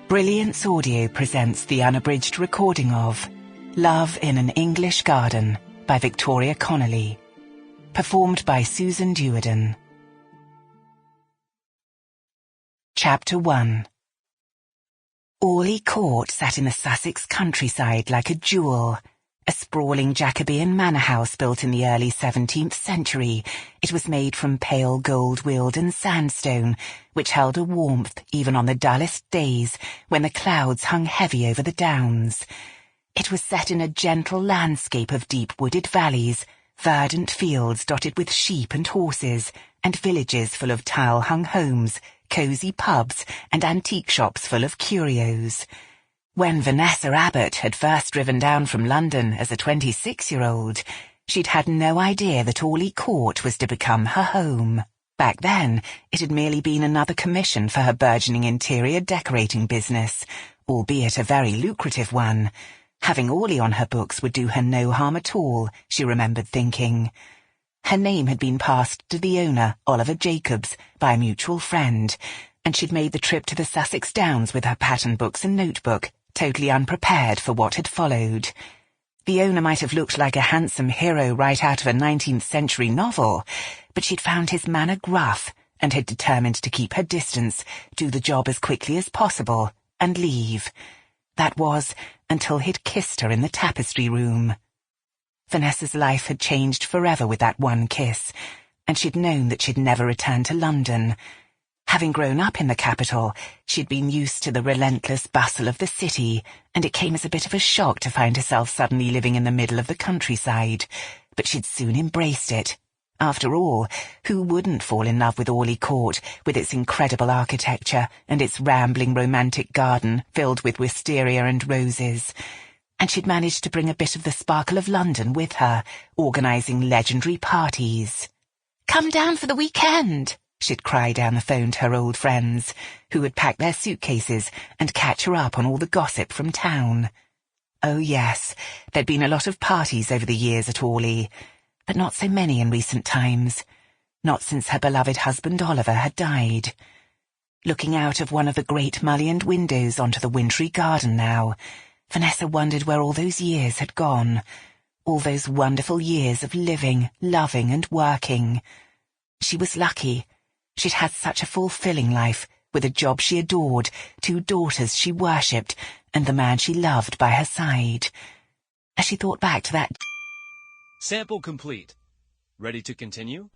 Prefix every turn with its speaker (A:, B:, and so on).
A: Brilliance Audio presents the unabridged recording of Love in an English Garden by Victoria Connelly, performed by Susan Duerden. Chapter 1. Orley Court sat in the Sussex countryside like a jewel, a sprawling Jacobean manor house built in the early 17th century. It was made from pale gold Wealden sandstone, which held a warmth even on the dullest days when the clouds hung heavy over the downs. It was set in a gentle landscape of deep wooded valleys, verdant fields dotted with sheep and horses, and villages full of tile-hung homes, cosy pubs, and antique shops full of curios. When Vanessa Abbott had first driven down from London as a 26-year-old, she'd had no idea that Orley Court was to become her home. Back then, it had merely been another commission for her burgeoning interior decorating business, albeit a very lucrative one. Having Orley on her books would do her no harm at all, she remembered thinking. Her name had been passed to the owner, Vanessa Jacobs, by a mutual friend, and she'd made the trip to the Sussex Downs with her pattern books and notebook, totally unprepared for what had followed. The owner might have looked like a handsome hero right out of a 19th century novel, but she'd found his manner gruff and had determined to keep her distance, do the job as quickly as possible, and leave. That was until he'd kissed her in the tapestry room. Vanessa's life had changed forever with that one kiss, and she'd known that she'd never return to London. Having grown up in the capital, she'd been used to the relentless bustle of the city, and it came as a bit of a shock to find herself suddenly living in the middle of the countryside. But she'd soon embraced it. After all, who wouldn't fall in love with Orley Court, with its incredible architecture and its rambling romantic garden filled with wisteria and roses? And she'd managed to bring a bit of the sparkle of London with her, organising legendary parties. "Come down for the weekend!" she'd cry down the phone to her old friends, who would pack their suitcases and catch her up on all the gossip from town. Oh yes, there'd been a lot of parties over the years at Orley, but not so many in recent times, not since her beloved husband Oliver had died. Looking out of one of the great mullioned windows onto the wintry garden now, Vanessa wondered where all those years had gone, all those wonderful years of living, loving and working. She was lucky. She'd had such a fulfilling life, with a job she adored, 2 daughters she worshipped, and the man she loved by her side. As she thought back to that...
B: Sample complete. Ready to continue?